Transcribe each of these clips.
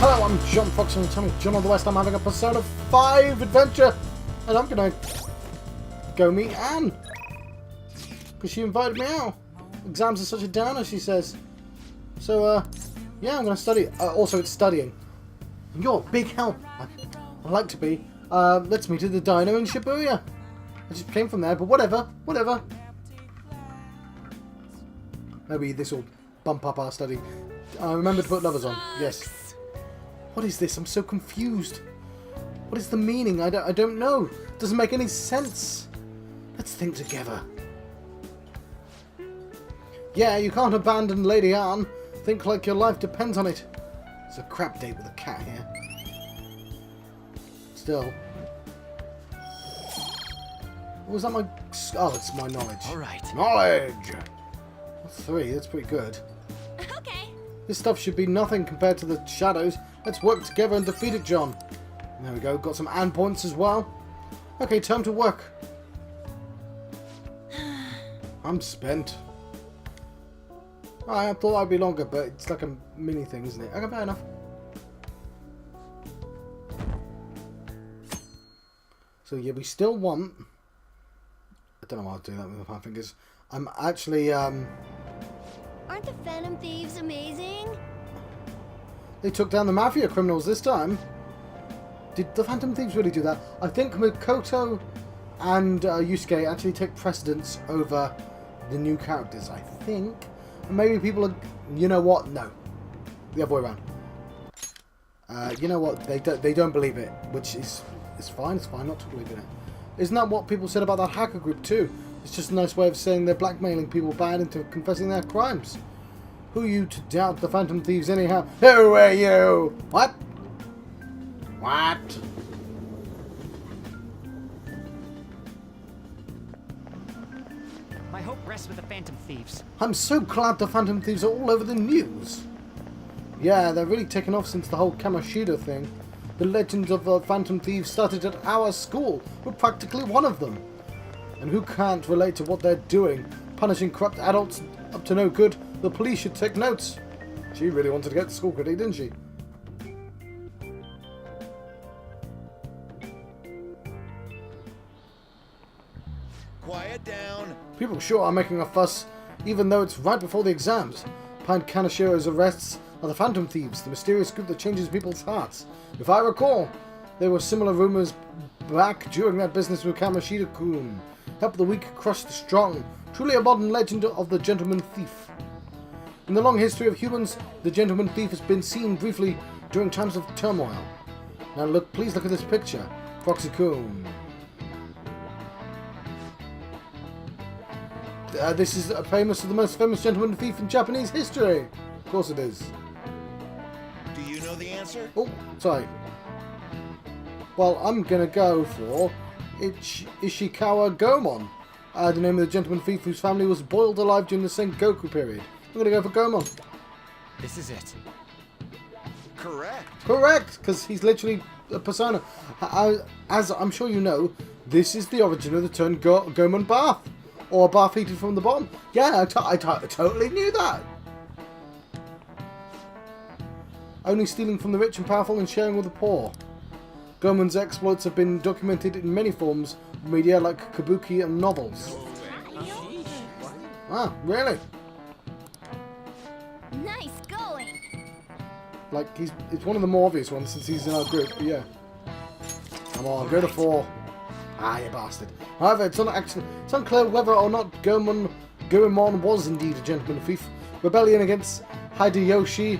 Hello, I'm John Fox and Tommy John of the West. I'm having a Persona 5 adventure, and I'm gonna go meet Anne because she invited me out. Exams are such a downer, she says. So, yeah, I'm gonna study. Also, it's studying. And you're a big help. I'd like to be. Let's meet at the diner in Shibuya. I just came from there, but whatever. Maybe this will bump up our study. Remember to put lovers on. Yes. What is this? I'm so confused. What is the meaning? I don't know. It doesn't make any sense. Let's think together. Yeah, you can't abandon Lady Anne. Think like your life depends on it. It's a crap date with a cat here. Still. Was that my... Oh, it's my knowledge. All right. Knowledge! 3, that's pretty good. Okay. This stuff should be nothing compared to the shadows. Let's work together and defeat it, John. There we go. Got some Anne points as well. Okay, time to work. I'm spent. I thought I'd be longer, but it's like a mini thing, isn't it? Okay, fair enough. So yeah, we still want... I don't know how to do that with my fingers. I'm actually, Aren't the Phantom Thieves amazing? They took down the Mafia criminals this time. Did the Phantom Thieves really do that? I think Makoto and Yusuke actually take precedence over the new characters, I think. And maybe people are... You know what? No. The other way around. You know what? They don't believe it, which is... It's fine not to believe in it. Isn't that what people said about that hacker group too? It's just a nice way of saying they're blackmailing people bad into confessing their crimes. Who are you to doubt the Phantom Thieves anyhow? Who are you? What? What? My hope rests with the Phantom Thieves. I'm so glad the Phantom Thieves are all over the news. Yeah, they're really taken off since the whole Kamoshida thing. The legends of the Phantom Thieves started at our school. We're practically one of them. And who can't relate to what they're doing? Punishing corrupt adults up to no good. The police should take notes. She really wanted to get to school critic, didn't she? Quiet down. People sure are making a fuss, even though it's right before the exams. Behind Kanashiro's arrests are the Phantom Thieves, the mysterious group that changes people's hearts. If I recall, there were similar rumors back during that business with Kamoshida-kun. Help the weak, crush the strong. Truly a modern legend of the Gentleman Thief. In the long history of humans, the Gentleman Thief has been seen briefly during times of turmoil. Now look, please look at this picture. Foxy-kun. This is the most famous Gentleman Thief in Japanese history. Of course it is. Do you know the answer? Oh, sorry. Well, I'm gonna go for Ishikawa Gomon, the name of the Gentleman Thief whose family was boiled alive during the Sengoku period. I'm gonna go for Gomon. This is it. Correct. Correct, because he's literally a persona. As I'm sure you know, this is the origin of the term Gomon bath, or bath heated from the bottom. Yeah, I totally knew that. Only stealing from the rich and powerful and sharing with the poor. Gomon's exploits have been documented in many forms of media like kabuki and novels. Ah, really? Nice going. Like, it's one of the more obvious ones since he's in our group, but yeah. Come on, go to 4. Ah, you bastard. However, it's unclear whether or not Goemon was indeed a Gentleman Thief. Rebellion against Hideyoshi,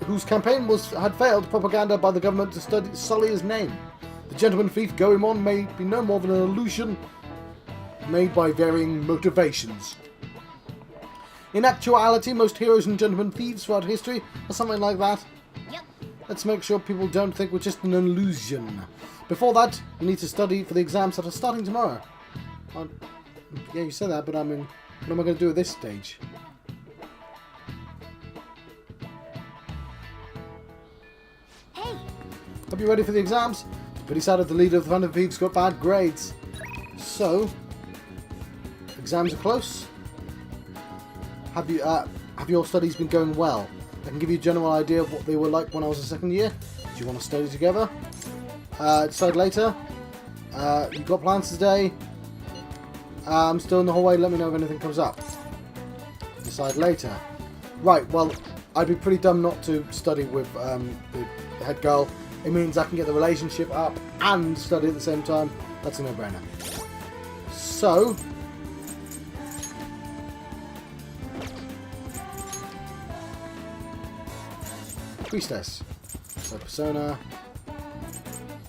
whose campaign had failed propaganda by the government to sully his name. The Gentleman Thief Goemon may be no more than an illusion made by varying motivations. In actuality, most heroes and Gentleman Thieves throughout history are something like that. Yep. Let's make sure people don't think we're just an illusion. Before that, you need to study for the exams that are starting tomorrow. Yeah, you said that, but I mean, what am I going to do at this stage? Hey. Hope you're ready for the exams. It's pretty sad that the leader of the Phantom Thieves got bad grades. So, exams are close. Have your studies been going well? I can give you a general idea of what they were like when I was a second year. Do you want to study together? Decide later. You got plans today? I'm still in the hallway. Let me know if anything comes up. Decide later. Right, well, I'd be pretty dumb not to study with the head girl. It means I can get the relationship up and study at the same time. That's a no-brainer. So... Priestess. So Persona.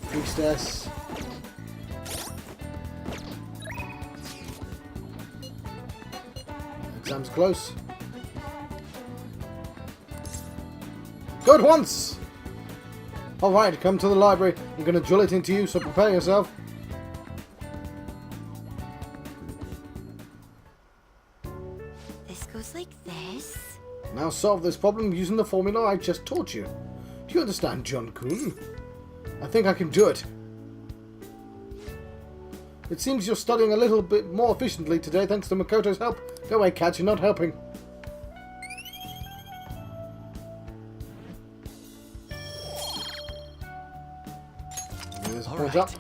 Priestess. Exams close. Good once! Alright, come to the library. I'm going to drill it into you, so prepare yourself. This goes like this. Now solve this problem using the formula I just taught you. Do you understand, John-kun? I think I can do it. It seems you're studying a little bit more efficiently today thanks to Makoto's help. Go away, Cat, you're not helping. There's a point up,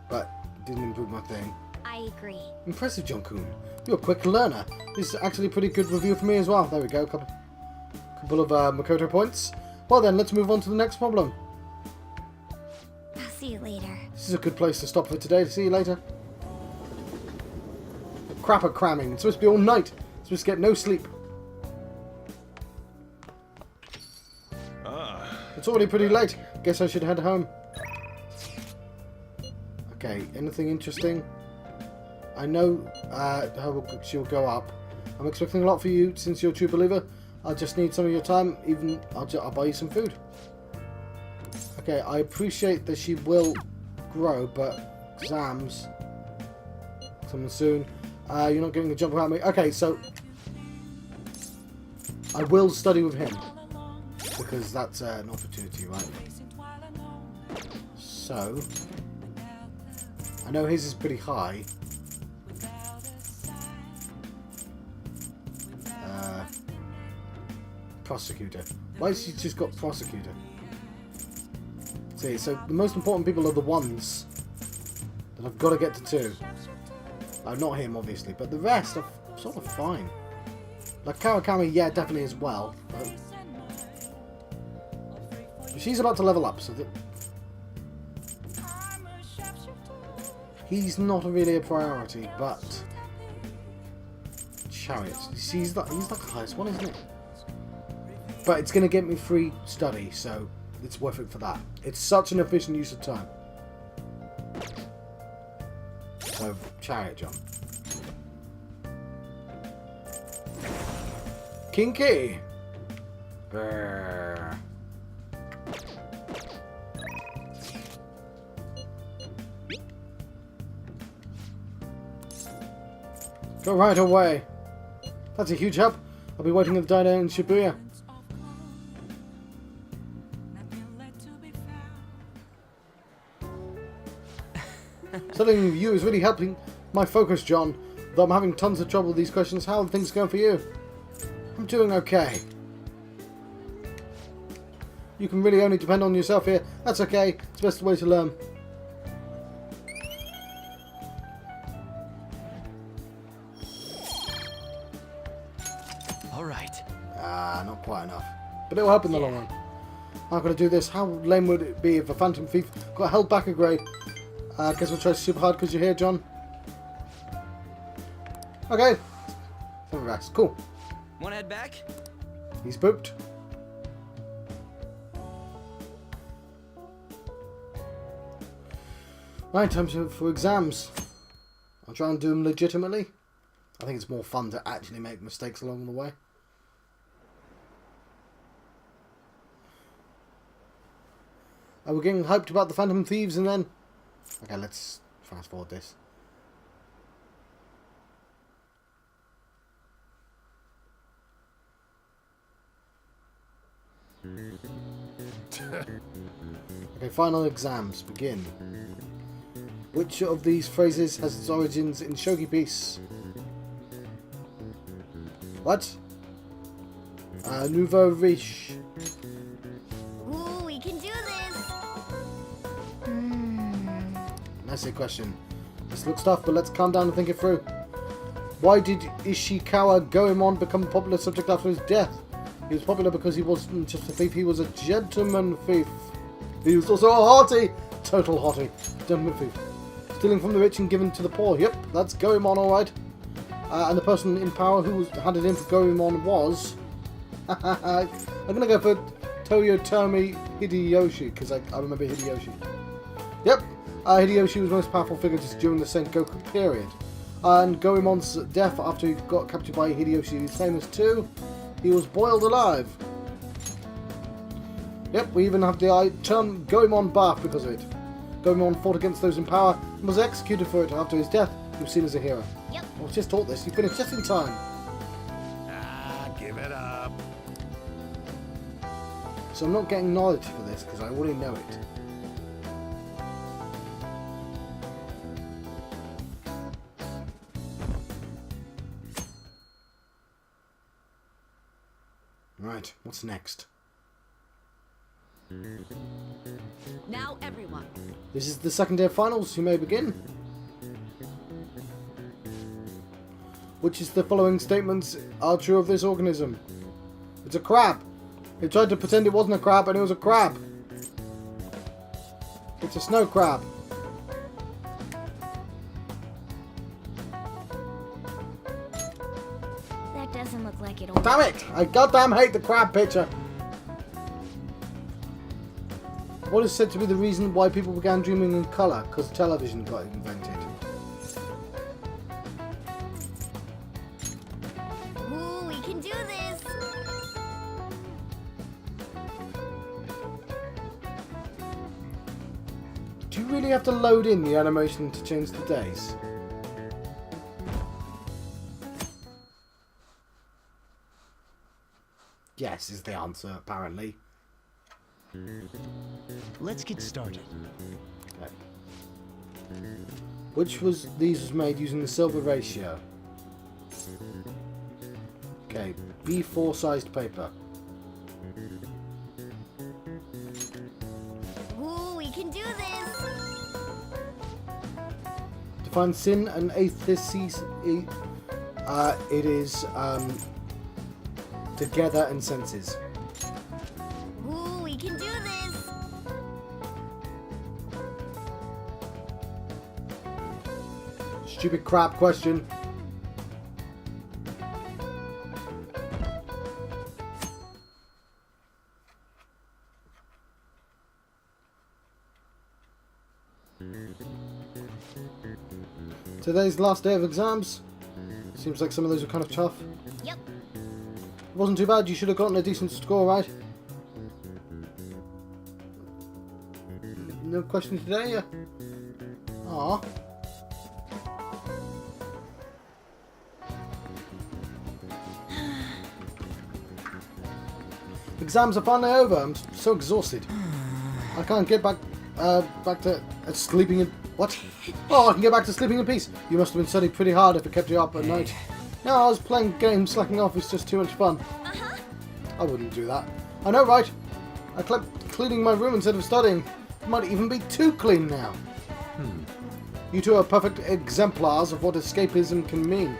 but didn't improve my thing. I agree. Impressive, John-kun. You're a quick learner. This is actually a pretty good review for me as well. There we go, couple of Makoto points. Well then, let's move on to the next problem. I'll see you later. This is a good place to stop for today. See you later. Crap at cramming. It's supposed to be all night. It's supposed to get no sleep. It's already pretty late. Guess I should head home. Okay, anything interesting? I know she'll go up. I'm expecting a lot for you since you're a true believer. I'll just need some of your time. Even I'll buy you some food. Okay, I appreciate that she will grow, but exams coming soon. You're not getting the jump around me. Okay, so I will study with him because that's an opportunity, right? So I know his is pretty high. Prosecutor. Why has she just got prosecutor? See, so the most important people are the ones that I've got to get to 2. Not him, obviously, but the rest are sort of fine. Like Kawakami, yeah, definitely as well. But she's about to level up, so that he's not really a priority. But Chariot, he's the highest one, isn't it? But it's going to get me free study, so it's worth it for that. It's such an efficient use of time. So, Chariot John. Kinky! Brrr. Go right away. That's a huge help. I'll be waiting at the diner in Shibuya. Studying with you is really helping my focus, John. Though I'm having tons of trouble with these questions, how are things going for you? I'm doing okay. You can really only depend on yourself here. That's okay. It's the best way to learn. Alright. Not quite enough. But it'll help in the long run. I'm going to do this. How lame would it be if a Phantom Thief got held back a grade? Guess we'll try super hard because you're here, John. Okay. Have a rest. Cool. Wanna head back? He's booped. Right, time for exams. I'll try and do them legitimately. I think it's more fun to actually make mistakes along the way. Are we getting hyped about the Phantom Thieves and then... Okay, let's fast forward this. Okay, final exams begin. Which of these phrases has its origins in Shogi Peace? What? Nouveau riche. Ooh, we can do this. That's a question. This looks tough, but let's calm down and think it through. Why did Ishikawa Goemon become a popular subject after his death? He was popular because he wasn't just a thief, he was a gentleman thief. He was also a hottie! Total hottie. Gentleman thief. Stealing from the rich and giving to the poor. Yep, that's Goemon alright. And the person in power who handed in for Goemon was... I'm gonna go for Toyotomi Hideyoshi, because I remember Hideyoshi. Yep, Hideyoshi was the most powerful figure just during the Sengoku period. And Goemon's death after he got captured by Hideyoshi is famous too. He was boiled alive. Yep, we even have the term Goemon bath because of it. Goemon fought against those in power and was executed for it. After his death, he was seen as a hero. Yep. I was just taught this. You finished just in time. Ah, give it up. So I'm not getting knowledge for this because I already know it. Right, what's next? Now everyone. This is the second day of finals. You may begin. Which is the following statements are true of this organism? It's a crab. They tried to pretend it wasn't a crab and it was a crab. It's a snow crab. That doesn't look like it'll... Damn it! I goddamn hate the crab picture. What is said to be the reason why people began dreaming in colour? Because television got invented. Ooh, we can do this. Do you really have to load in the animation to change the days? Yes, is the answer, apparently. Let's get started. Okay. These was made using the silver ratio. Okay, B4 sized paper. Ooh, we can do this. Define sin and athesis. It is together and senses. Ooh, we can do this. Stupid crap question. Today's the last day of exams. Seems like some of those were kind of tough. Yep. It wasn't too bad. You should have gotten a decent score, right? No questions today? Aww. Exams are finally over. I'm so exhausted. I can't get back to sleeping in... What? Oh, I can get back to sleeping in peace. You must have been studying pretty hard if it kept you up at night. No, I was playing games, slacking off. It's just too much fun. Uh-huh. I wouldn't do that. I know, right? I kept cleaning my room instead of studying. It might even be too clean now. You two are perfect exemplars of what escapism can mean.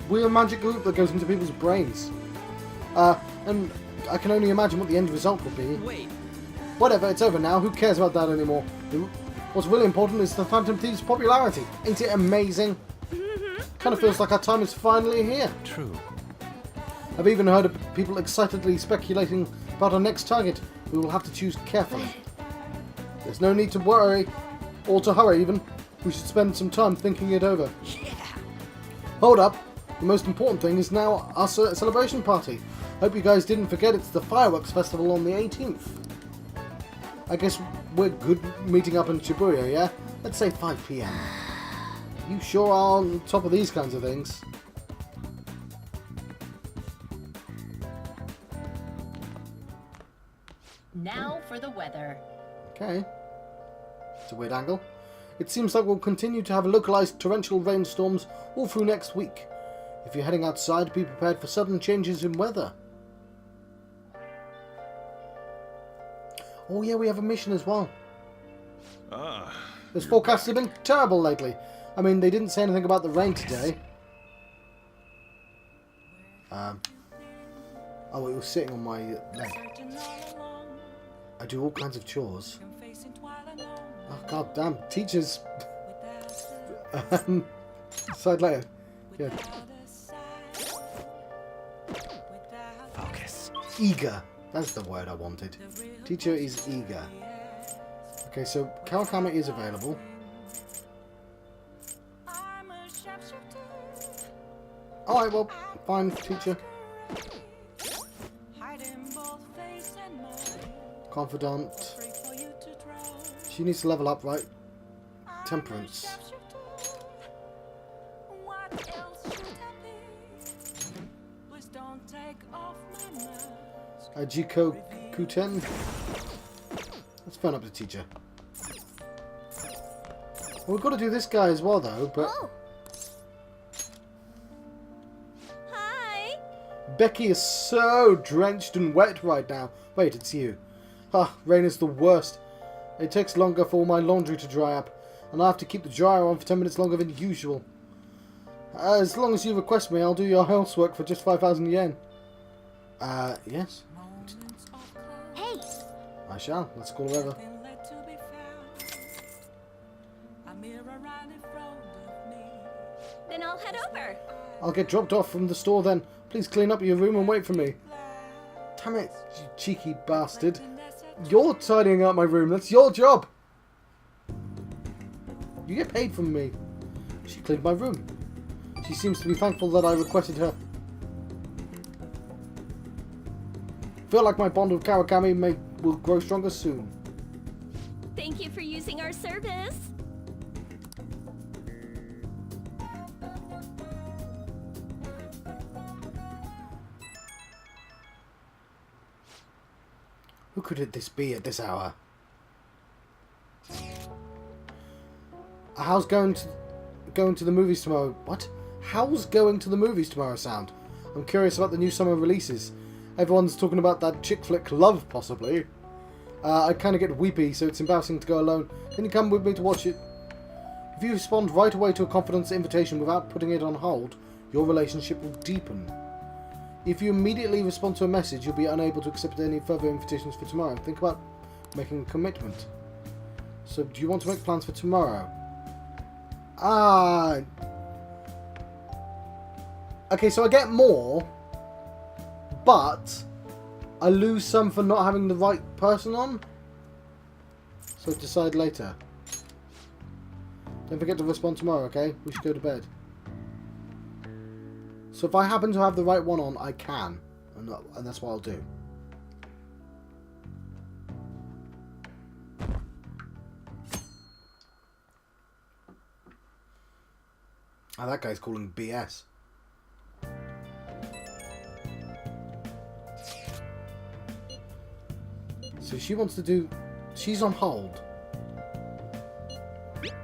We're a magic loop that goes into people's brains. And I can only imagine what the end result will be. Wait. Whatever, it's over now. Who cares about that anymore? What's really important is the Phantom Thieves' popularity. Ain't it amazing? Kind of feels like our time is finally here. True. I've even heard of people excitedly speculating about our next target. We will have to choose carefully. There's no need to worry, or to hurry even. We should spend some time thinking it over. Yeah. Hold up. The most important thing is now our celebration party. Hope you guys didn't forget it's the fireworks festival on the 18th. I guess we're good meeting up in Shibuya, yeah? Let's say 5 PM. You sure are on top of these kinds of things. Now for the weather. Okay. It's a weird angle. It seems like we'll continue to have localized torrential rainstorms all through next week. If you're heading outside, be prepared for sudden changes in weather. Oh yeah, we have a mission as well. This forecast has been terrible lately. I mean, they didn't say anything about the rain today. Oh, it was sitting on my leg. I do all kinds of chores. Oh god damn, teachers. Side later. Yeah. Focus. Eager. That's the word I wanted. Teacher is eager. Okay, so Kawakami is available. Alright, well, fine, teacher. Confidant. She needs to level up, right? Temperance. Jiko Kuten. Let's phone up the teacher. Well, we've got to do this guy as well, though, but... Oh. Hi. Becky is so drenched and wet right now. Wait, it's you. Ah, rain is the worst. It takes longer for my laundry to dry up, and I have to keep the dryer on for 10 minutes longer than usual. As long as you request me, I'll do your housework for just 5,000 yen. Yes? Hey. I shall. Let's call her over. Then I'll head over. I'll get dropped off from the store then. Please clean up your room and wait for me. Damn it, you cheeky bastard. You're tidying up my room. That's your job. You get paid from me. She cleaned my room. She seems to be thankful that I requested her. Feel like my bond with Kawakami will grow stronger soon. Thank you for using our service. Who could this be at this hour? How's going to the movies tomorrow? What? How's going to the movies tomorrow sound? I'm curious about the new summer releases. Everyone's talking about that chick flick Love, possibly. I kind of get weepy, so it's embarrassing to go alone. Can you come with me to watch it? If you respond right away to a confidence invitation without putting it on hold, your relationship will deepen. If you immediately respond to a message, you'll be unable to accept any further invitations for tomorrow. Think about making a commitment. So, do you want to make plans for tomorrow? Okay, so I get more, but I lose some for not having the right person on. So decide later. Don't forget to respond tomorrow, okay? We should go to bed. So if I happen to have the right one on, I can. And that's what I'll do. Oh, that guy's calling BS. So she wants to do... She's on hold.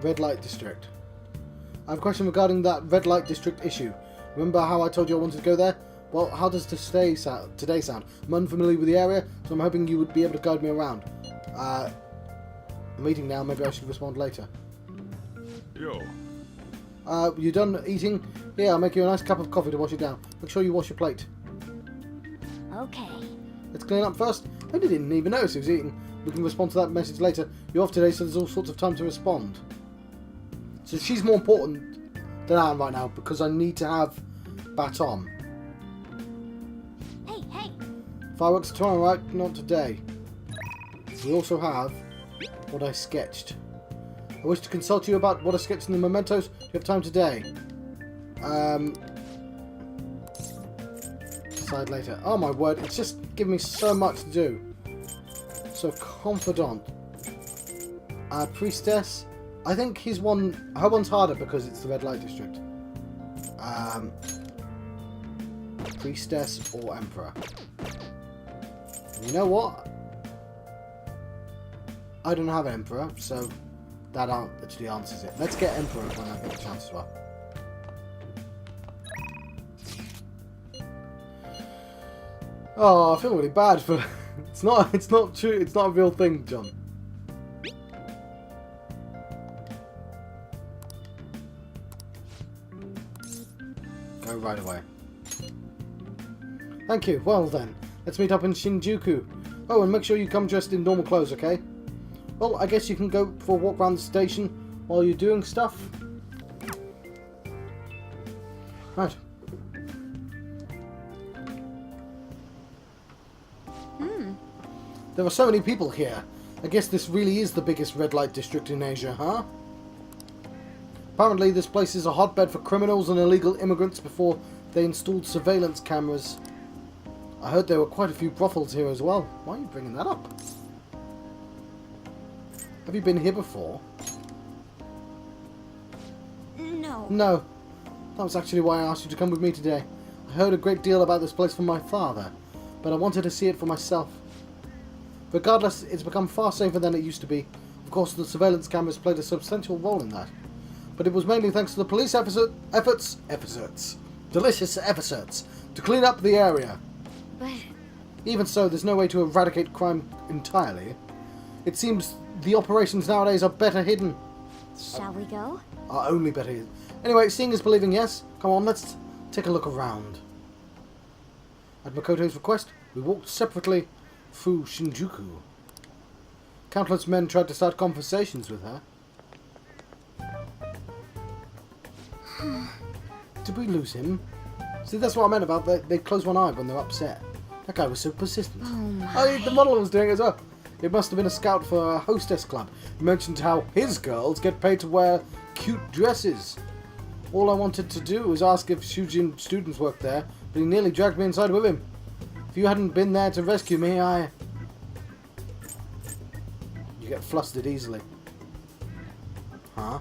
Red light district. I have a question regarding that red light district issue. Remember how I told you I wanted to go there? Well, how does today sound? I'm unfamiliar with the area, so I'm hoping you would be able to guide me around. I'm eating now, maybe I should respond later. Yo. You done eating? Yeah, I'll make you a nice cup of coffee to wash it down. Make sure you wash your plate. Okay. Let's clean up first. I didn't even notice he was eating. We can respond to that message later. You're off today, so there's all sorts of time to respond. So she's more important than I am right now, because I need to have Baton. Hey, hey. Fireworks tomorrow, right? Not today. We also have what I sketched. I wish to consult you about what I sketched in the mementos. You have time today. Decide later. Oh my word, it's just giving me so much to do. So, confidant. Priestess. I think her one's harder because it's the red light district. Priestess or Emperor. You know what? I don't have an Emperor, so that actually answers it. Let's get Emperor when I get a chance as well. Oh, I feel really bad, but it's not true. It's not a real thing, John. Go right away. Thank you. Well then, let's meet up in Shinjuku. Oh, and make sure you come dressed in normal clothes, okay? Well, I guess you can go for a walk around the station while you're doing stuff. Right. There are so many people here. I guess this really is the biggest red light district in Asia, huh? Apparently this place is a hotbed for criminals and illegal immigrants before they installed surveillance cameras. I heard there were quite a few brothels here as well. Why are you bringing that up? Have you been here before? No. No. That was actually why I asked you to come with me today. I heard a great deal about this place from my father, but I wanted to see it for myself. Regardless, it's become far safer than it used to be. Of course, the surveillance cameras played a substantial role in that. But it was mainly thanks to the police delicious efforts to clean up the area. But Even so, there's no way to eradicate crime entirely. It seems the operations nowadays are better hidden. shall we go? Are only better hidden. Anyway, seeing is believing, yes? Come on, let's take a look around. At Makoto's request, we walked separately through Shinjuku. Countless men tried to start conversations with her. Did we lose him? See, that's what I meant about they close one eye when they're upset. That guy was so persistent. Oh my. Oh, the model was doing it as well. It must have been a scout for a hostess club. He mentioned how his girls get paid to wear cute dresses. All I wanted to do was ask if Shujin students worked there, but he nearly dragged me inside with him. If you hadn't been there to rescue me, You get flustered easily. Huh?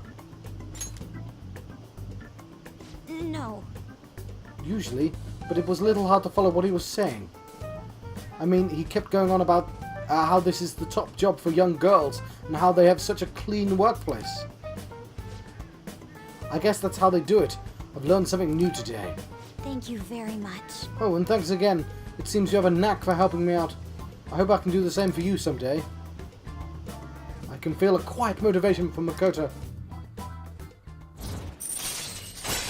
No. Usually, but it was a little hard to follow what he was saying. I mean, he kept going on about how this is the top job for young girls and how they have such a clean workplace. I guess that's how they do it. I've learned something new today. Thank you very much. Oh, and thanks again. It seems you have a knack for helping me out. I hope I can do the same for you someday. I can feel a quiet motivation from Makoto.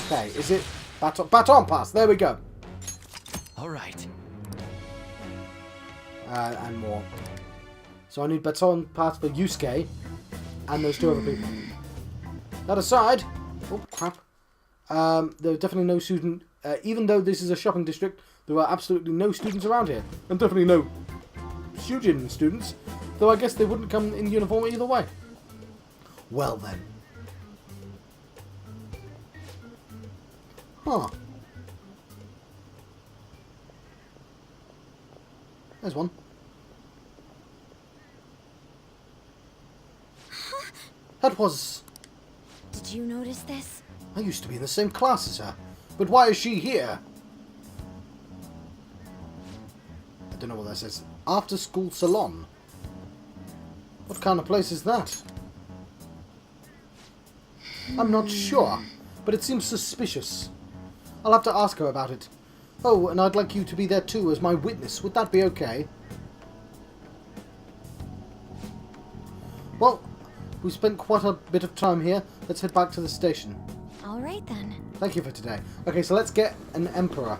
Okay, is it baton pass? There we go. All right. And more. So I need baton pass for Yusuke and those two other people. That aside, oh crap. There are definitely no student. Even though this is a shopping district, there are absolutely no students around here, and definitely no Shujin students. Though I guess they wouldn't come in uniform either way. Well then. Huh. There's one. That was... Did you notice this? I used to be in the same class as her. But why is she here? I don't know what that says. After school salon. What kind of place is that? I'm not sure, but it seems suspicious. I'll have to ask her about it. Oh, and I'd like you to be there too as my witness. Would that be okay? Well, we spent quite a bit of time here. Let's head back to the station. All right then. Thank you for today. Okay, so let's get an emperor.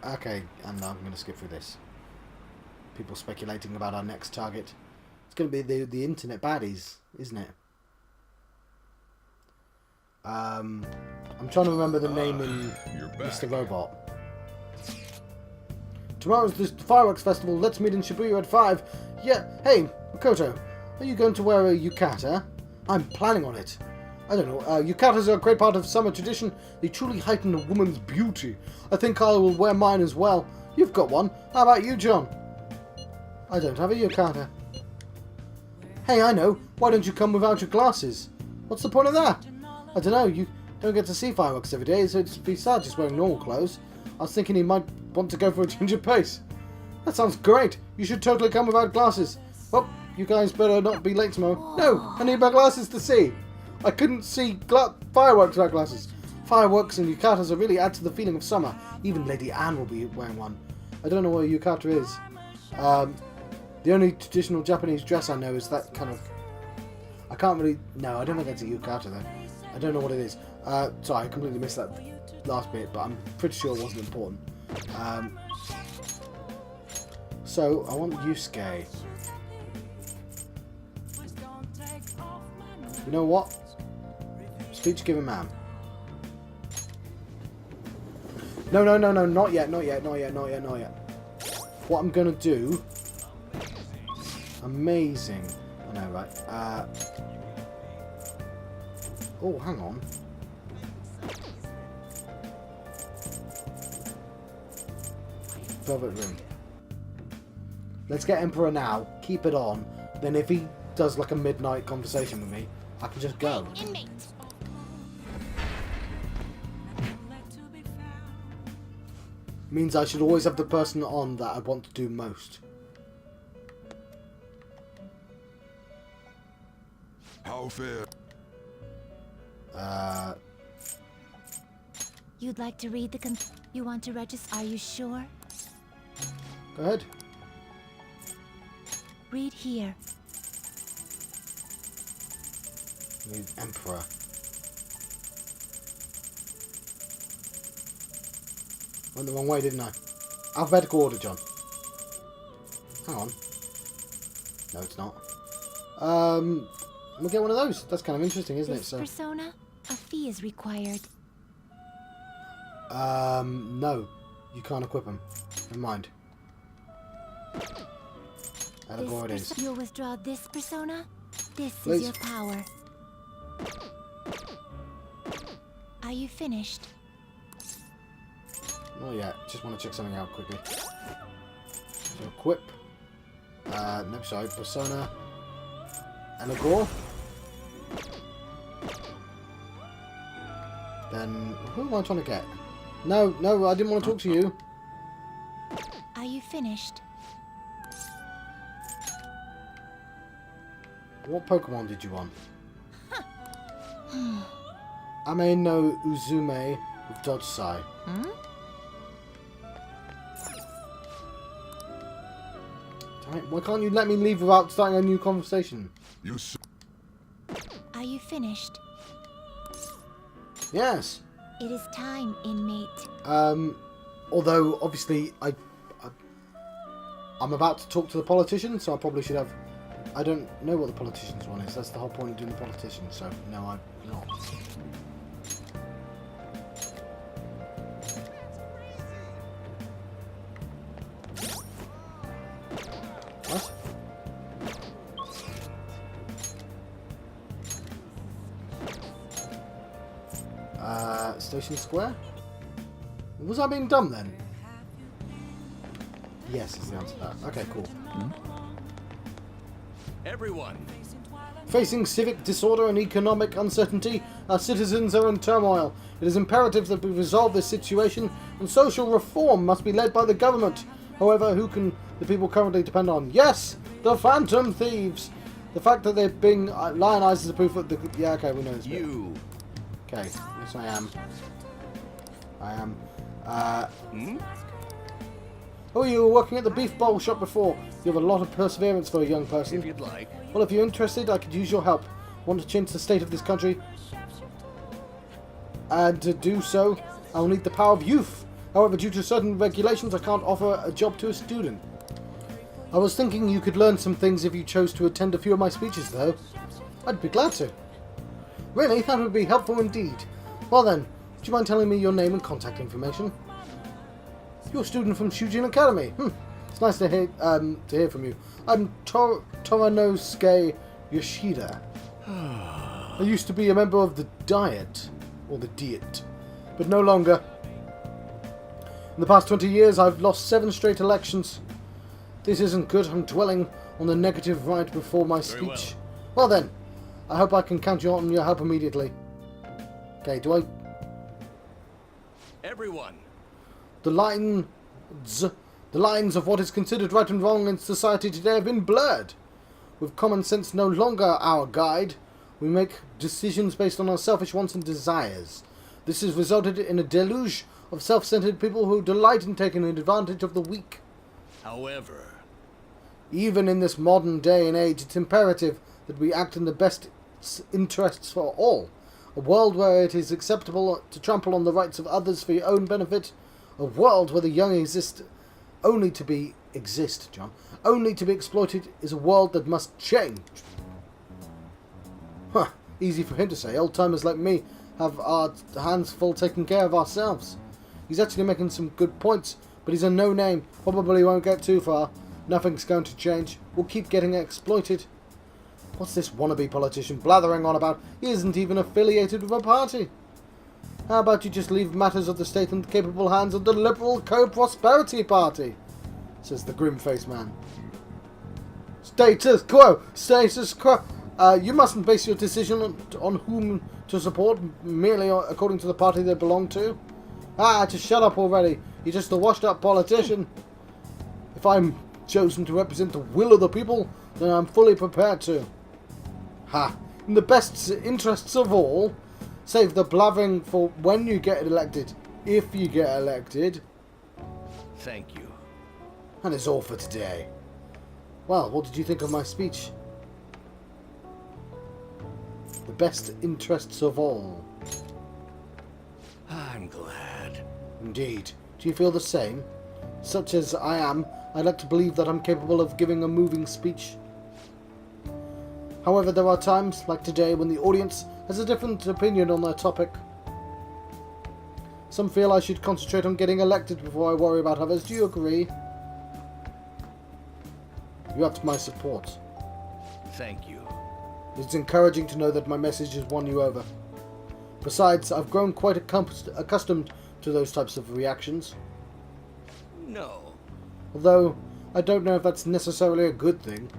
Okay, and I'm going to skip through this. People speculating about our next target. It's going to be the internet baddies, isn't it? I'm trying to remember the name in You're back. Mr. Robot. Tomorrow's the fireworks festival. Let's meet in Shibuya at 5. Yeah, hey, Makoto, are you going to wear a yukata? I'm planning on it. I don't know, yukatas are a great part of summer tradition. They truly heighten a woman's beauty. I think I will wear mine as well. You've got one. How about you, John? I don't have a yukata. Hey, I know. Why don't you come without your glasses? What's the point of that? I don't know, you don't get to see fireworks every day, so it'd be sad just wearing normal clothes. I was thinking he might want to go for a ginger pace. That sounds great. You should totally come without glasses. Well, you guys better not be late tomorrow. No, I need my glasses to see. I couldn't see fireworks without glasses. Fireworks and yukatas really add to the feeling of summer. Even Lady Anne will be wearing one. I don't know what a yukata is. The only traditional Japanese dress I know is that kind of... I can't really... No, I don't think that's a yukata though. I don't know what it is. Sorry, I completely missed that last bit, but I'm pretty sure it wasn't important. So, I want Yusuke. You know what? Speech given man. No, not yet. What I'm gonna do... Amazing. I know, right? Oh, hang on. Velvet Room. Let's get Emperor now. Keep it on. Then if he does like a midnight conversation with me, I can just go. Inmate. Means I should always have the person on that I want to do most. How fair? You'd like to read the you want to register? Are you sure? Go ahead. Read here. Need Emperor. Went the wrong way, didn't I? Alphabetical order, John. Hang on. No, it's not. We'll get one of those. That's kind of interesting, isn't it? This So, persona, a fee is required. no. You can't equip them. Never mind. Allegor it is. You'll withdraw this persona. This Please. is your power. Are you finished? Not yet. Just want to check something out quickly. So equip. No, sorry. Persona. Allegor. Then, who am I trying to get? No, I didn't want to talk to you. Are you finished? What Pokemon did you want? Ame no Uzume with Dodge Sai. Damn it, why can't you let me leave without starting a new conversation? You s Are you finished? Yes. It is time, inmate. Although obviously I'm about to talk to the politician, so I probably should have. I don't know what the politician's one is. That's the whole point of doing the politician. So no, I'm not. What? Station Square? Was that being done then? Yes, is the answer to that. Okay, cool. Everyone, Facing civic disorder and economic uncertainty, our citizens are in turmoil. It is imperative that we resolve this situation, and social reform must be led by the government. However, who can the people currently depend on? Yes, the Phantom Thieves! The fact that they're being lionized is a proof of the... Yeah, okay, we know this bit. you. Okay, yes I am. Oh, you were working at the beef bowl shop before. You have a lot of perseverance for a young person. If you'd like. Well, if you're interested, I could use your help. Want to change the state of this country? And to do so, I will need the power of youth. However, due to certain regulations, I can't offer a job to a student. I was thinking you could learn some things if you chose to attend a few of my speeches, though. I'd be glad to. Really, that would be helpful indeed. Well then, would you mind telling me your name and contact information? You're a student from Shujin Academy. It's nice to hear from you. I'm Toranosuke Yoshida. I used to be a member of the Diet, or the Diet, but no longer. In the past 20 years, I've lost 7 straight elections. This isn't good. I'm dwelling on the negative right before my speech. Well then, I hope I can count on your help immediately. Okay, do I... Everyone, The lines of what is considered right and wrong in society today have been blurred. With common sense no longer our guide, We make decisions based on our selfish wants and desires. This has resulted in a deluge of self-centered people who delight in taking advantage of the weak. However, Even in this modern day and age, it's imperative that we act in the best interests for all. A world where it is acceptable to trample on the rights of others for your own benefit. A world where the young exist only to be exploited is a world that must change. Huh, easy for him to say. Old-timers like me have our hands full taking care of ourselves. He's actually making some good points, but he's a no-name. Probably won't get too far. Nothing's going to change. We'll keep getting exploited. What's this wannabe politician blathering on about? He isn't even affiliated with a party. How about you just leave matters of the state in the capable hands of the Liberal Co-Prosperity Party? Says the grim-faced man. Status quo! Status quo! You mustn't base your decision on whom to support merely according to the party they belong to. Just shut up already. You're just a washed-up politician. If I'm chosen to represent the will of the people, then I'm fully prepared to. In the best interests of all, save the blathering for when you get elected. If you get elected. thank you. And it's all for today. Well, what did you think of my speech? The best interests of all. I'm glad. Indeed. Do you feel the same? Such as I am, I'd like to believe that I'm capable of giving a moving speech. However, there are times, like today, when the audience has a different opinion on their topic. Some feel I should concentrate on getting elected before I worry about others. Do you agree? You have my support. Thank you. It's encouraging to know that my message has won you over. Besides, I've grown quite accustomed to those types of reactions. No. Although, I don't know if that's necessarily a good thing.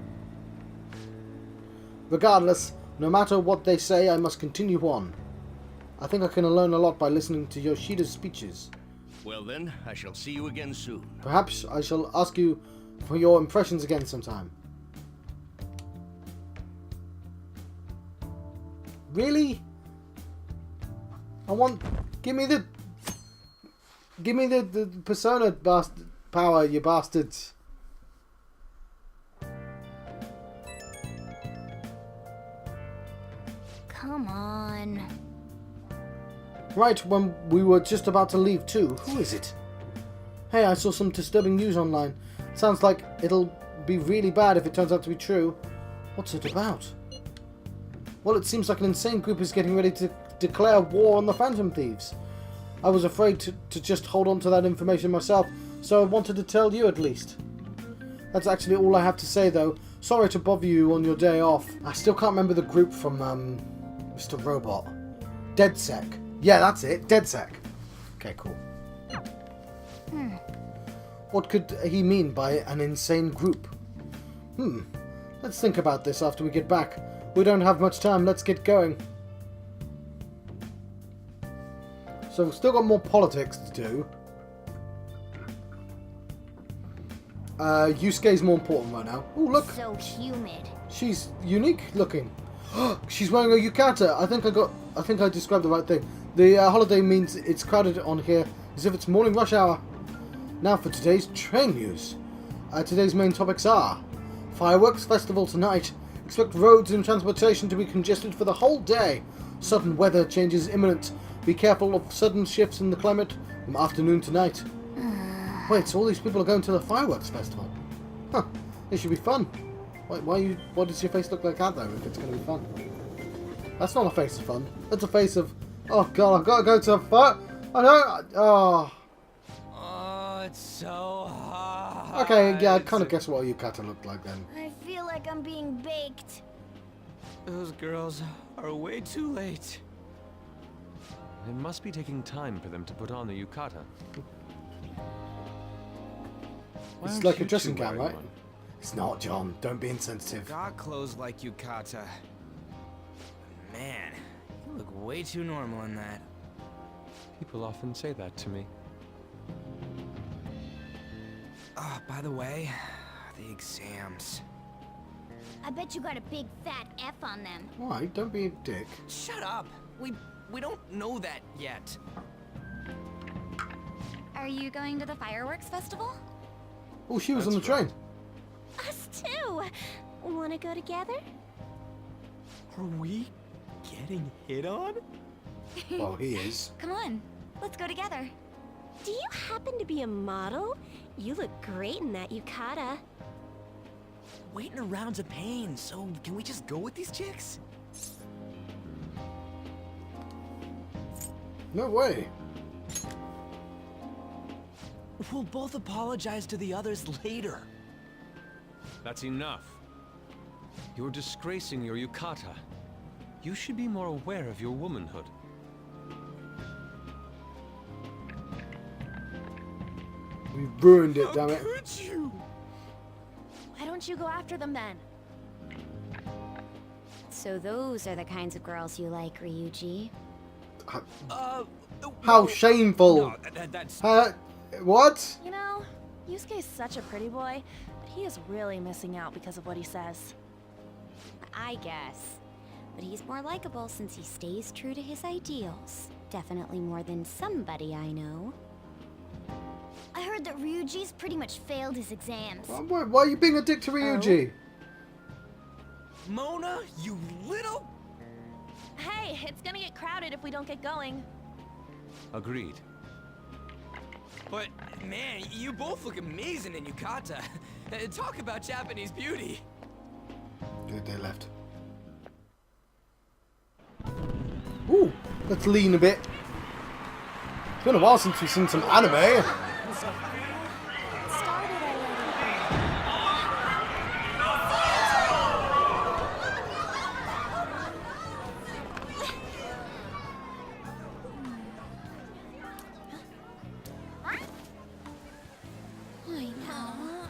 Regardless, no matter what they say, I must continue on. I think I can learn a lot by listening to Yoshida's speeches. Well then, I shall see you again soon. Perhaps I shall ask you for your impressions again sometime. Really? Give me the persona power, you bastards. Come on. Right when we were just about to leave too. Who is it? Hey, I saw some disturbing news online. Sounds like it'll be really bad if it turns out to be true. What's it about? Well, it seems like an insane group is getting ready to declare war on the Phantom Thieves. I was afraid to just hold on to that information myself, so I wanted to tell you at least. That's actually all I have to say though. Sorry to bother you on your day off. I still can't remember the group from Mr. Robot. DedSec. Yeah, that's it. DedSec. Okay, cool. What could he mean by an insane group? Let's think about this after we get back. We don't have much time. Let's get going. So we've still got more politics to do. Yusuke's more important right now. Oh, look. So humid. She's unique looking. She's wearing a yukata. I think I described the right thing. The holiday means it's crowded on here as if it's morning rush hour. Now for today's train news. Today's main topics are fireworks festival tonight. Expect roads and transportation to be congested for the whole day. Sudden weather changes imminent. Be careful of sudden shifts in the climate from afternoon to night. Wait, so all these people are going to the fireworks festival? Huh, it should be fun. Why does your face look like that though, if it's going to be fun? That's not a face of fun. That's a face of, oh god, I've got to go to a fire. I don't, oh. Oh, it's so hot. Okay, yeah, I kind of guess what a yukata looked like then. I feel like I'm being baked. Those girls are way too late. It must be taking time for them to put on the yukata. Why It's aren't like a you dressing two gown, wearing right? one? It's not, John. Don't be insensitive. Got clothes like yukata. Man, you look way too normal in that. People often say that to me. Oh, by the way, the exams. I bet you got a big fat F on them. Why? Don't be a dick. Shut up. We don't know that yet. Are you going to the fireworks festival? Oh, she was on the That's right. train. Us too. Wanna go together? Are we getting hit on? Well, he is. Come on, let's go together. Do you happen to be a model? You look great in that yukata. Waiting around's a pain, so can we just go with these chicks? No way. We'll both apologize to the others later. That's enough. You're disgracing your yukata. You should be more aware of your womanhood. We've ruined it, damn it. Could you? Why don't you go after them then? So those are the kinds of girls you like, Ryuji. How shameful. No, that's... What? You know, Yusuke's such a pretty boy, but he is really missing out because of what he says. I guess. But he's more likable since he stays true to his ideals. Definitely more than somebody I know. I heard that Ryuji's pretty much failed his exams. Why are you being a dick to Ryuji? Mona, you little... Hey, it's gonna get crowded if we don't get going. Agreed. But, man, you both look amazing in yukata. Talk about Japanese beauty. Good, they left. Ooh, let's lean a bit. It's been a while since we've seen some anime. It started already. I know.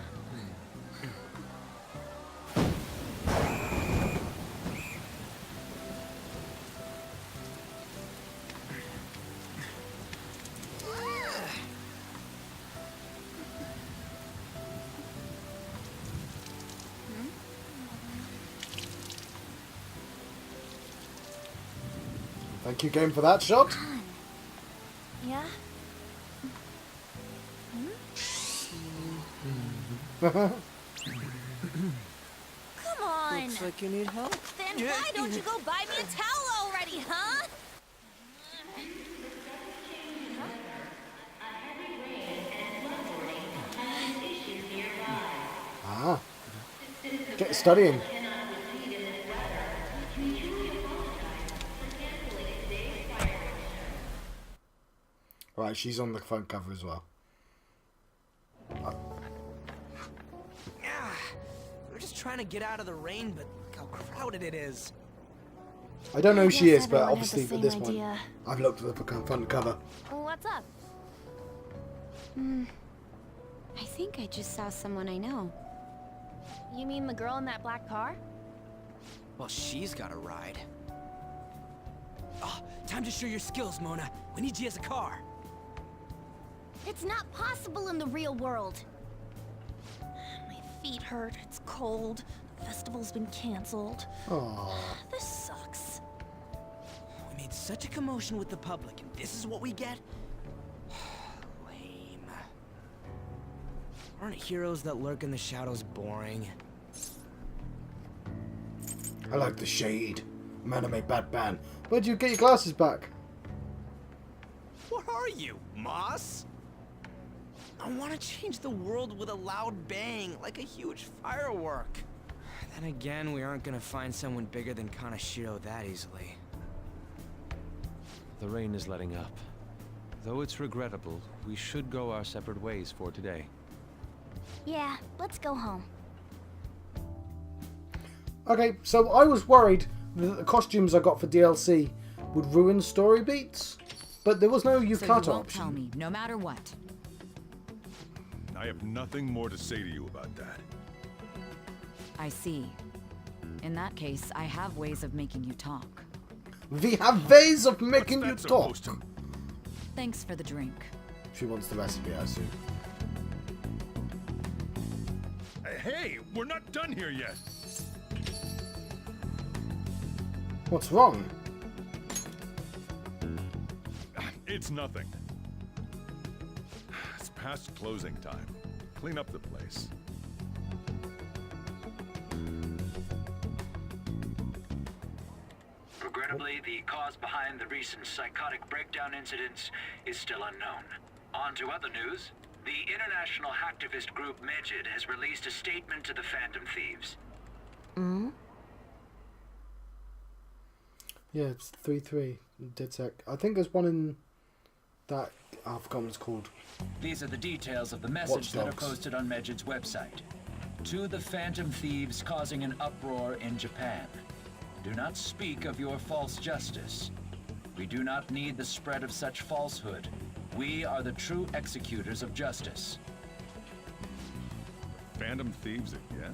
Thank you, game, for that shot. Yeah? Come on. Looks like you need help. Then why don't you go buy me a towel already, huh? Ah. Get studying. Right, she's on the front cover as well. We're just trying to get out of the rain, but look how crowded it is. I don't know who she Yes, is, but everyone has the obviously at same this point, idea. I've looked at the front cover. What's up? I think I just saw someone I know. You mean the girl in that black car? Well, she's got a ride. Oh, time to show your skills, Mona. We need you as a car. It's not possible in the real world. My feet hurt. It's cold. The festival's been canceled. Aww. This sucks. We made such a commotion with the public, and this is what we get? Lame. Aren't heroes that lurk in the shadows boring? I like the shade. I'm anime Batman. Where'd you get your glasses back? What are you, Moss? I want to change the world with a loud bang, like a huge firework. Then again, we aren't gonna find someone bigger than Kanashiro that easily. The rain is letting up. Though it's regrettable, we should go our separate ways for today. Yeah, let's go home. Okay, so I was worried that the costumes I got for DLC would ruin story beats, but there was no So you yukata won't tell option. me, no matter what. I have nothing more to say to you about that. I see. In that case, I have ways of making you talk. We have ways of making you What's that talk. supposed to... Thanks for the drink. She wants the recipe, I assume. Hey, we're not done here yet. What's wrong? It's nothing. It's past closing time. Clean up the place. Regrettably, the cause behind the recent psychotic breakdown incidents is still unknown. On to other news. The international hacktivist group Medjed has released a statement to the Phantom Thieves. Yeah, it's 3-3. Dead sec. I think there's one in that... I've forgotten what it's called. These are the details of the message that are Watchdogs. posted on Medjed's website. To the Phantom Thieves causing an uproar in Japan. Do not speak of your false justice. We do not need the spread of such falsehood. We are the true executors of justice. Phantom Thieves again?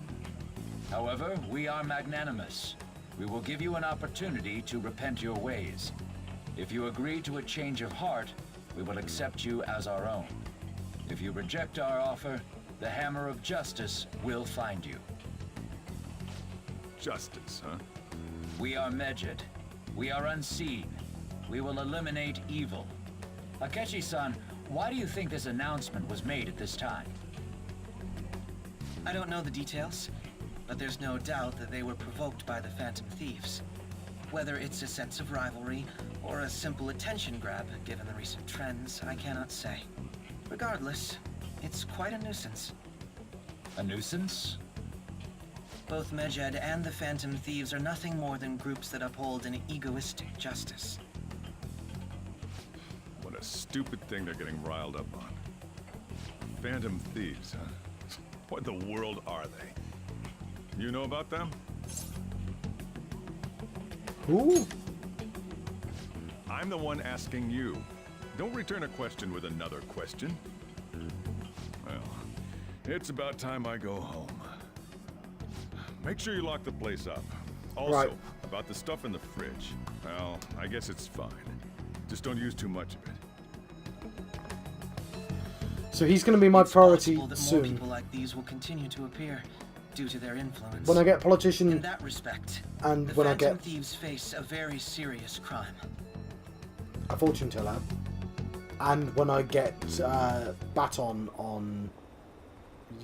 However, we are magnanimous. We will give you an opportunity to repent your ways. If you agree to a change of heart, we will accept you as our own. If you reject our offer, the hammer of justice will find you. Justice, huh? We are Medjed. We are unseen. We will eliminate evil. Akechi-san, why do you think this announcement was made at this time? I don't know the details, but there's no doubt that they were provoked by the Phantom Thieves. Whether it's a sense of rivalry or a simple attention grab, given the recent trends, I cannot say. Regardless, it's quite a nuisance. A nuisance? Both Medjed and the Phantom Thieves are nothing more than groups that uphold an egoistic justice. What a stupid thing they're getting riled up on. Phantom Thieves, huh? What the world are they? You know about them? Who? I'm the one asking you. Don't return a question with another question. Well, it's about time I go home. Make sure you lock the place up. Also, Right. about the stuff in the fridge. Well, I guess it's fine. Just don't use too much of it. So he's going to be my It's priority possible that more soon. people like these will continue to appear due to their influence. When I get politician In that respect, and the when I Phantom get Thieves face a very serious crime. a fortune teller, and when I get Baton on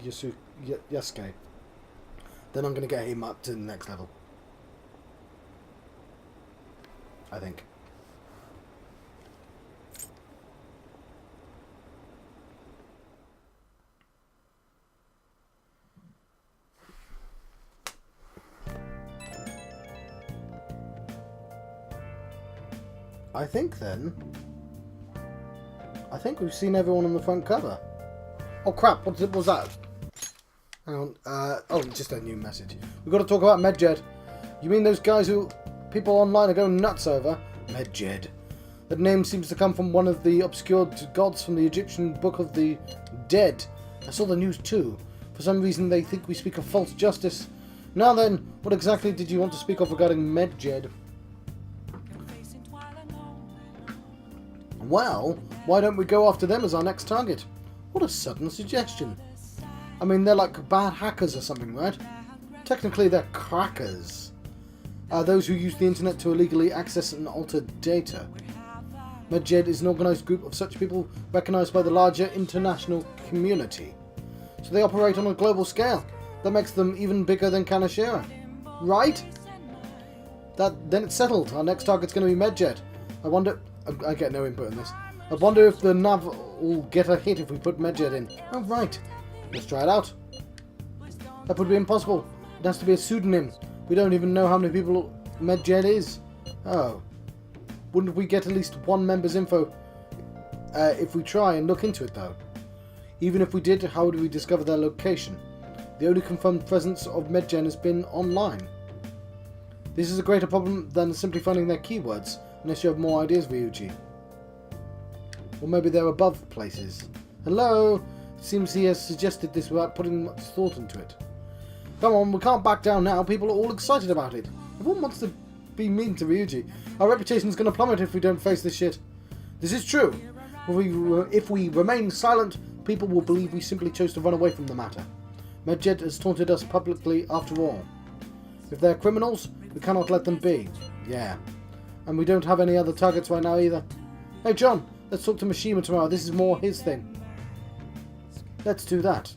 Yasuke, then I'm going to get him up to the next level. I think. I think we've seen everyone on the front cover. Oh crap, what was that? Hang on, oh, just a new message. We've got to talk about Medjed. You mean those guys who people online are going nuts over? Medjed. That name seems to come from one of the obscured gods from the Egyptian Book of the Dead. I saw the news too. For some reason they think we speak of false justice. Now then, what exactly did you want to speak of regarding Medjed? Well, why don't we go after them as our next target? What a sudden suggestion. I mean, they're like bad hackers or something, right? Technically, they're crackers. Those who use the internet to illegally access and alter data. Medjed is an organised group of such people recognised by the larger international community. So they operate on a global scale. That makes them even bigger than Kanashira. Right? Then it's settled. Our next target's going to be Medjed. I wonder... I get no input on this. I wonder if the nav will get a hit if we put Medjed in. Oh, right. Let's try it out. That would be impossible. It has to be a pseudonym. We don't even know how many people Medjed is. Oh. Wouldn't we get at least one member's info if we try and look into it, though? Even if we did, how would we discover their location? The only confirmed presence of Medjed has been online. This is a greater problem than simply finding their keywords. Unless you have more ideas, Ryuji. Or maybe they're above places. Hello? Seems he has suggested this without putting much thought into it. Come on, we can't back down now. People are all excited about it. Everyone wants to be mean to Ryuji. Our reputation's going to plummet if we don't face this shit. This is true. If we remain silent, people will believe we simply chose to run away from the matter. Medjed has taunted us publicly after all. If they're criminals, we cannot let them be. Yeah. And we don't have any other targets right now either. Hey John, let's talk to Mishima tomorrow. This is more his thing. Let's do that.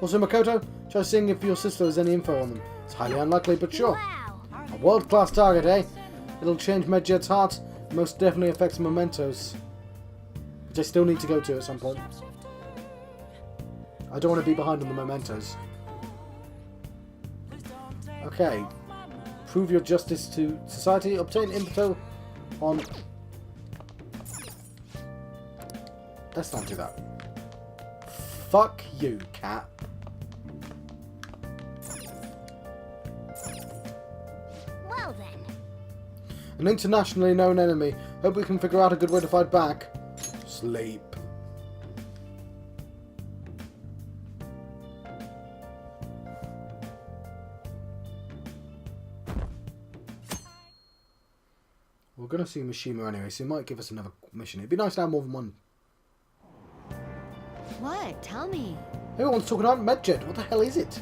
Also Makoto, try seeing if your sister has any info on them. It's highly unlikely, but sure. Wow. A world-class target, eh? It'll change Medjed's heart. Most definitely affects Mementos. Which I still need to go to at some point. I don't want to be behind on the Mementos. Okay. Prove your justice to society. Obtain info on... Let's not do that. Fuck you, cat. Well then. An internationally known enemy. Hope we can figure out a good way to fight back. Sleep. We're going to see Mishima anyway, so he might give us another mission. It'd be nice to have more than one. What? Tell me. Everyone's talking about Medjed. What the hell is it?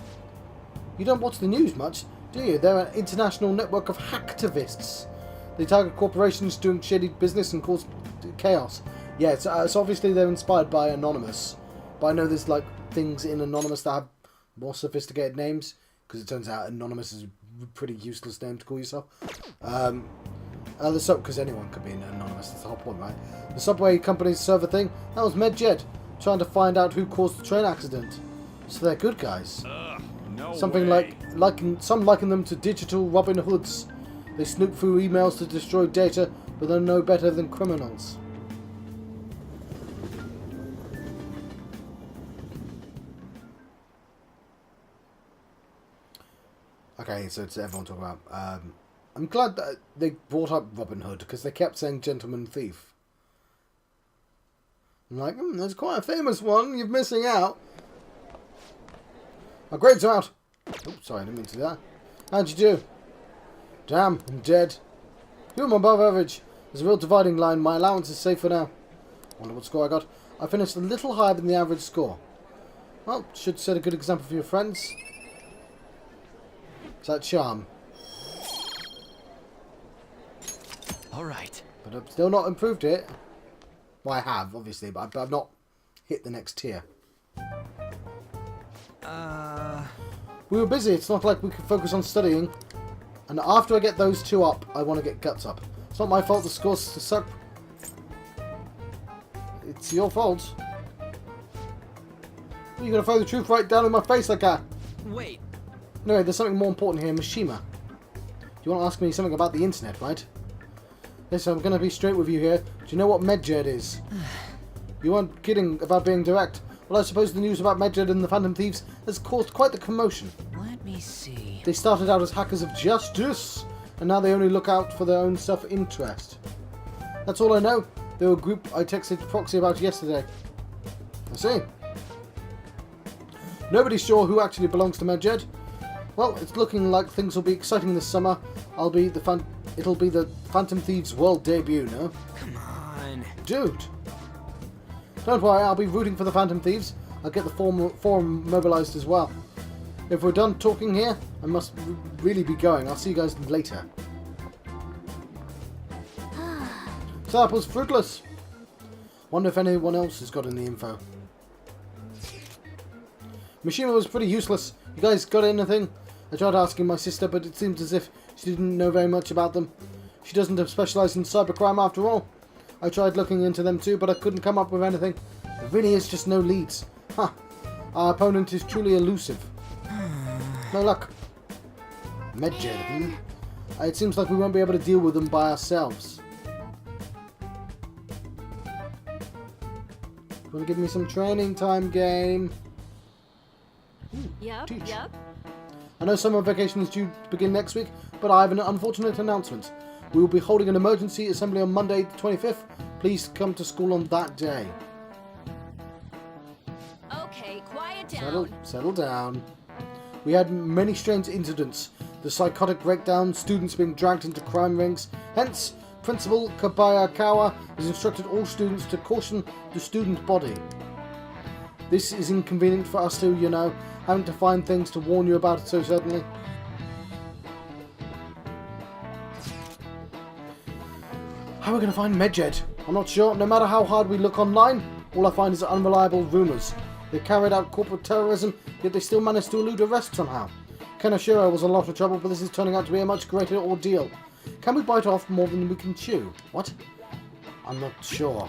You don't watch the news much, do you? They're an international network of hacktivists. They target corporations doing shady business and cause chaos. Yeah, so obviously they're inspired by Anonymous. But I know there's like things in Anonymous that have more sophisticated names. Because it turns out Anonymous is a pretty useless name to call yourself. Because anyone could be an Anonymous, that's the whole point, right? The subway company's server thing, that was Medjed, trying to find out who caused the train accident. So they're good guys. No Something way. some liken them to digital Robin Hoods. They snoop through emails to destroy data, but they're no better than criminals. Okay, so it's everyone talking about. I'm glad that they brought up Robin Hood, because they kept saying gentleman thief. I'm like, there's quite a famous one, you're missing out. My grades are out. Oh, sorry, I didn't mean to do that. How'd you do? Damn, I'm dead. Who am above average? There's a real dividing line. My allowance is safe for now. Wonder what score I got. I finished a little higher than the average score. Well, should set a good example for your friends. Is that charm? Alright. But I've still not improved it. Well, I have, obviously, but I've not hit the next tier. We were busy. It's not like we could focus on studying. And after I get those two up, I want to get guts up. It's not my fault the scores suck. It's your fault. You're going to throw the truth right down in my face like that. Wait. Anyway, there's something more important here. Mishima. You want to ask me something about the internet, right? Listen, I'm going to be straight with you here. Do you know what Medjed is? You weren't kidding about being direct. Well, I suppose the news about Medjed and the Phantom Thieves has caused quite the commotion. Let me see. They started out as hackers of justice, and now they only look out for their own self-interest. That's all I know. They were a group I texted Proxy about yesterday. I see. Nobody's sure who actually belongs to Medjed. Well, it's looking like things will be exciting this summer. It'll be the Phantom Thieves World debut, no? Come on. Dude! Don't worry, I'll be rooting for the Phantom Thieves. I'll get the forum mobilized as well. If we're done talking here, I must really be going. I'll see you guys later. So that was fruitless. Wonder if anyone else has got any info. Mishima was pretty useless. You guys got anything? I tried asking my sister, but it seems as if she didn't know very much about them. She doesn't have specialised in cybercrime after all. I tried looking into them too, but I couldn't come up with anything. There really is just no leads. Huh. Our opponent is truly elusive. No luck. Medjed, It seems like we won't be able to deal with them by ourselves. Want to give me some training time, game? Yep, Teach. yep. I know summer vacation is due to begin next week, but I have an unfortunate announcement. We will be holding an emergency assembly on Monday the 25th. Please come to school on that day. Okay, quiet down. Settle down. We had many strange incidents. The psychotic breakdown, students being dragged into crime rings. Hence, Principal Kabayakawa has instructed all students to caution the student body. This is inconvenient for us too, you know, having to find things to warn you about it so suddenly. How are we going to find Medjed? I'm not sure. No matter how hard we look online, all I find is unreliable rumours. They carried out corporate terrorism, yet they still managed to elude arrest somehow. Kanashiro was a lot of trouble, but this is turning out to be a much greater ordeal. Can we bite off more than we can chew? What? I'm not sure.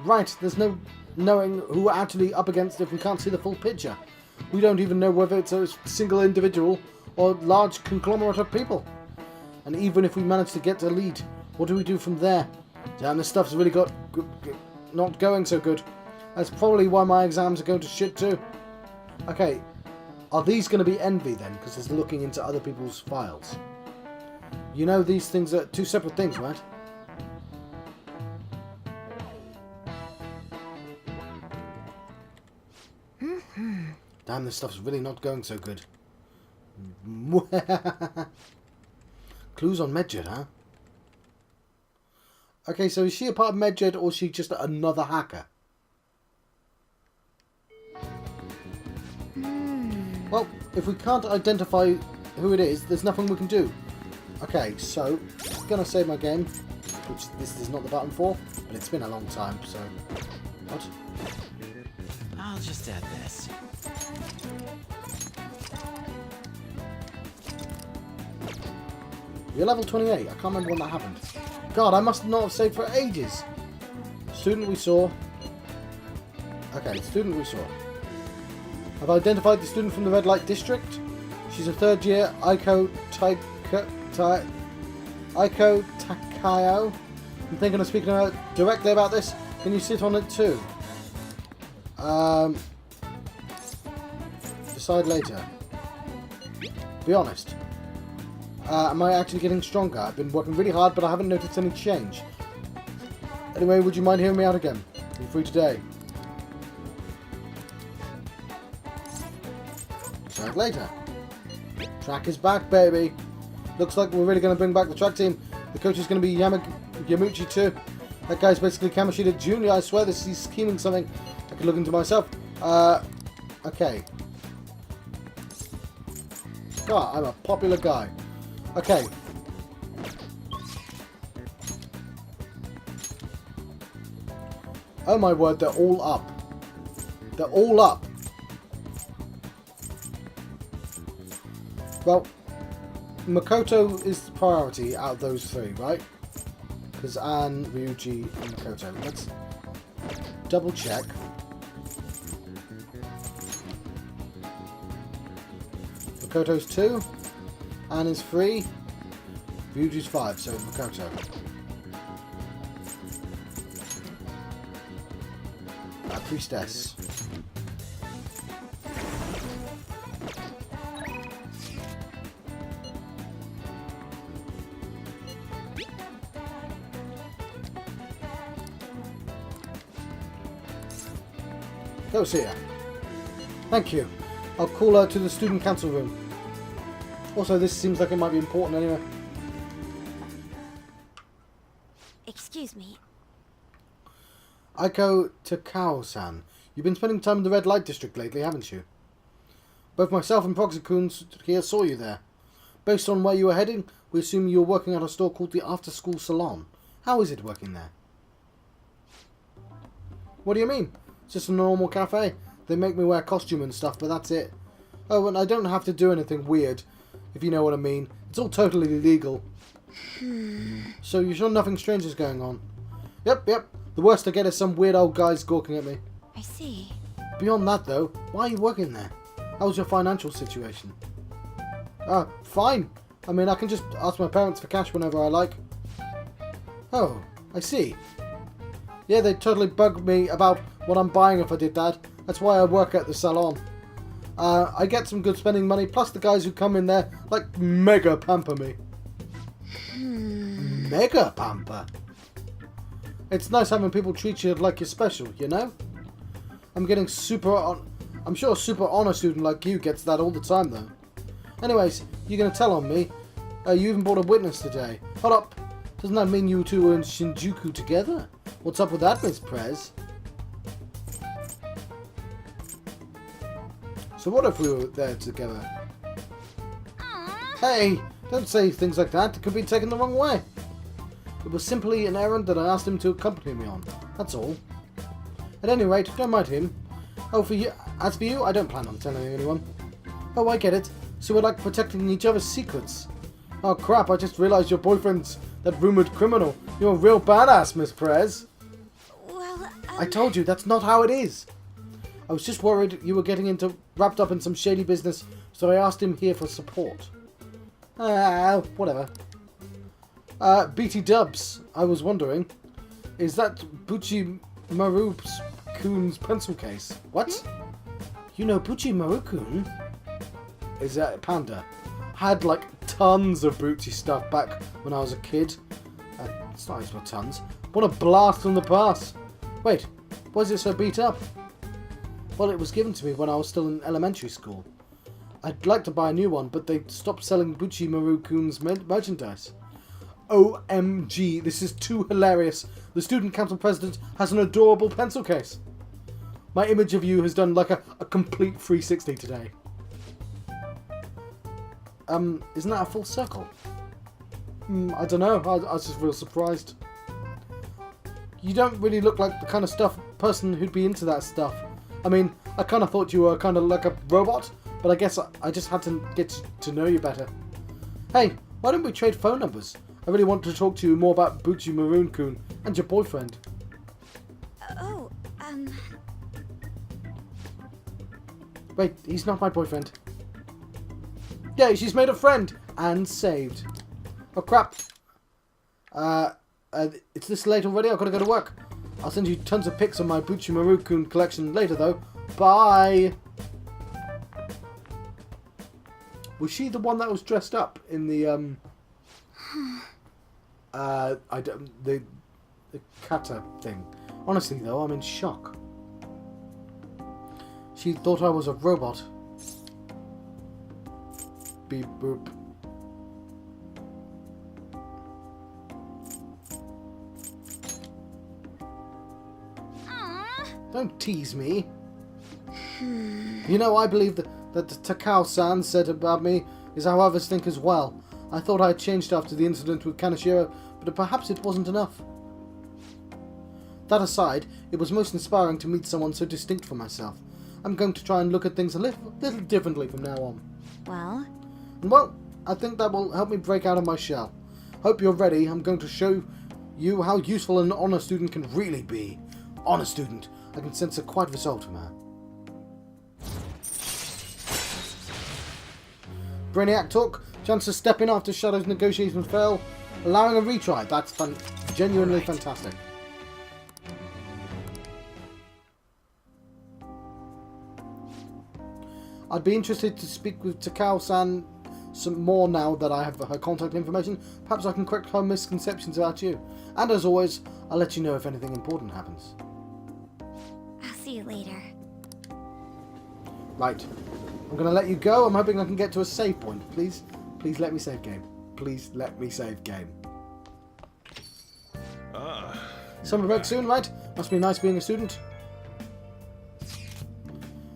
Right, there's no knowing who we're actually up against if we can't see the full picture. We don't even know whether it's a single individual or a large conglomerate of people. And even if we manage to get a lead, what do we do from there? Damn, this stuff's really not going so good. That's probably why my exams are going to shit too. Okay, are these going to be envy then? Because it's looking into other people's files. You know these things are two separate things, right? Damn, this stuff's really not going so good. Clues on Medjed, huh? Okay, so is she a part of Medjed or is she just another hacker? Well, if we can't identify who it is, there's nothing we can do. Okay, so I'm gonna save my game, which this is not the button for, but it's been a long time, so... What? I'll just add this. You're level 28. I can't remember when that happened. God, I must not have saved for ages. Student we saw. Okay, student we saw. I've identified the student from the red light district. She's a third year Aiko Takayo. I'm thinking of speaking directly about this. Can you sit on it too? Decide later. Be honest. Am I actually getting stronger? I've been working really hard, but I haven't noticed any change. Anyway, would you mind hearing me out again? Be free today. Decide later. Track is back, baby. Looks like we're really going to bring back the track team. The coach is going to be Yamuchi too. That guy's basically Kamoshida Jr. I swear this is scheming something. I could look into myself. Okay. God, I'm a popular guy. Okay. Oh my word, they're all up. They're all up. Well, Makoto is the priority out of those three, right? Because Anne, Ryuji, and Makoto. Let's double check. Makoto's 2. Anne is 3. Ryuji's 5, so Makoto. Priestess. Go see her. Thank you. I'll call her to the student council room. Also, this seems like it might be important anyway. Excuse me. Aiko Takao-san, you've been spending time in the red light district lately, haven't you? Both myself and Proxy-kun here saw you there. Based on where you were heading, we assume you were working at a store called the After School Salon. How is it working there? What do you mean? It's just a normal cafe. They make me wear costume and stuff, but that's it. Oh, and I don't have to do anything weird, if you know what I mean. It's all totally legal. So you're sure nothing strange is going on? Yep. The worst I get is some weird old guys gawking at me. I see. Beyond that, though, why are you working there? How's your financial situation? Fine. I mean, I can just ask my parents for cash whenever I like. Oh, I see. Yeah, they'd totally bug me about what I'm buying if I did that. That's why I work at the salon. I get some good spending money, plus the guys who come in there, like, mega pamper me. Mega pamper? It's nice having people treat you like you're special, you know? I'm getting I'm sure a super honor student like you gets that all the time, though. Anyways, you're gonna tell on me. You even brought a witness today. Hold up. Doesn't that mean you two were in Shinjuku together? What's up with that, Miss Prez? So what if we were there together? Hey, don't say things like that. It could be taken the wrong way. It was simply an errand that I asked him to accompany me on. That's all. At any rate, don't mind him. Oh, for you, as for you, I don't plan on telling anyone. Oh, I get it. So we're like protecting each other's secrets. Oh crap, I just realised your boyfriend's that rumoured criminal. You're a real badass, Miss Perez. Well, I told you, that's not how it is. I was just worried you were getting wrapped up in some shady business, so I asked him here for support. Whatever. BT Dubs, I was wondering, is that Buchi Maru-kun's pencil case? What? You know Buchi Maru-kun? Is that Panda? Had like tons of Buchi stuff back when I was a kid. It's not about tons. What a blast from the past. Wait, why is it so beat up? Well, it was given to me when I was still in elementary school. I'd like to buy a new one, but they stopped selling Buchi Maru-kun's merchandise. OMG, this is too hilarious. The student council president has an adorable pencil case. My image of you has done like a complete 360 today. Isn't that a full circle? I don't know. I was just real surprised. You don't really look like the kind of person who'd be into that stuff. I mean, I kind of thought you were kind of like a robot, but I guess I just had to get to know you better. Hey, why don't we trade phone numbers? I really want to talk to you more about Buchi Maru-kun and your boyfriend. Wait, he's not my boyfriend. Yay, she's made a friend and saved. Oh crap. It's this late already, I've got to go to work. I'll send you tons of pics of my Buchi Maru-kun collection later though. Bye! Was she the one that was dressed up in the, the kata thing? Honestly though, I'm in shock. She thought I was a robot. Beep boop. Don't tease me. You know, I believe that Takao-san said about me is how others think as well. I thought I had changed after the incident with Kaneshiro, but perhaps it wasn't enough. That aside, it was most inspiring to meet someone so distinct from myself. I'm going to try and look at things a little differently from now on. Well, I think that will help me break out of my shell. Hope you're ready. I'm going to show you how useful an honor student can really be. Honor student. I can sense a quiet resolve from her. Brainiac talk. Chance to step in after Shadow's negotiations fail. Allowing a retry. That's genuinely fantastic. I'd be interested to speak with Takao-san some more now that I have her contact information. Perhaps I can correct her misconceptions about you. And as always, I'll let you know if anything important happens. I'll see you later. Right. I'm going to let you go. I'm hoping I can get to a save point. Please let me save game. Please let me save game. Summer break soon, right? Must be nice being a student.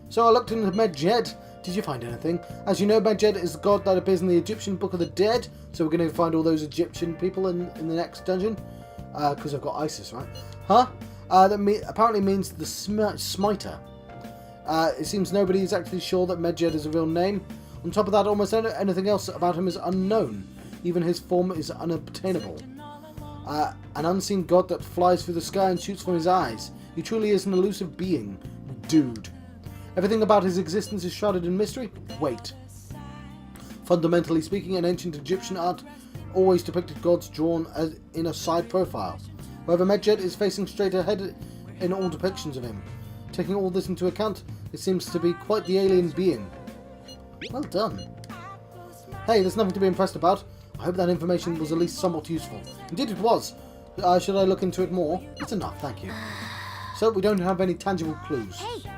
So I looked into Medjed. Did you find anything? As you know, Medjed is the god that appears in the Egyptian Book of the Dead. So we're going to find all those Egyptian people in the next dungeon. Because I've got Isis, right? Huh? That apparently means the smiter. It seems nobody is actually sure that Medjed is a real name. On top of that, almost anything else about him is unknown. Even his form is unobtainable. An unseen god that flies through the sky and shoots from his eyes. He truly is an elusive being. Dude. Everything about his existence is shrouded in mystery? Wait. Fundamentally speaking, in ancient Egyptian art always depicted gods drawn in a side profile. However, Medjed is facing straight ahead in all depictions of him. Taking all this into account, it seems to be quite the alien being. Well done. Hey, there's nothing to be impressed about. I hope that information was at least somewhat useful. Indeed it was. Should I look into it more? That's enough, thank you. So, we don't have any tangible clues. Hey.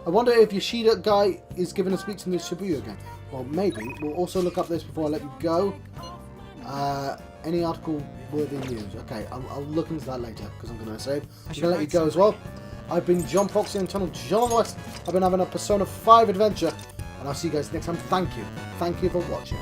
I wonder if Yoshida guy is giving a speech in the Shibuya again. Well, maybe. We'll also look up this before I let you go. Any article worthy news? Okay, I'll look into that later because I'm going to save. I'm going to let you go as well. I've been John Foxy and Tunnel John on the West. I've been having a Persona 5 adventure. And I'll see you guys next time. Thank you. Thank you for watching.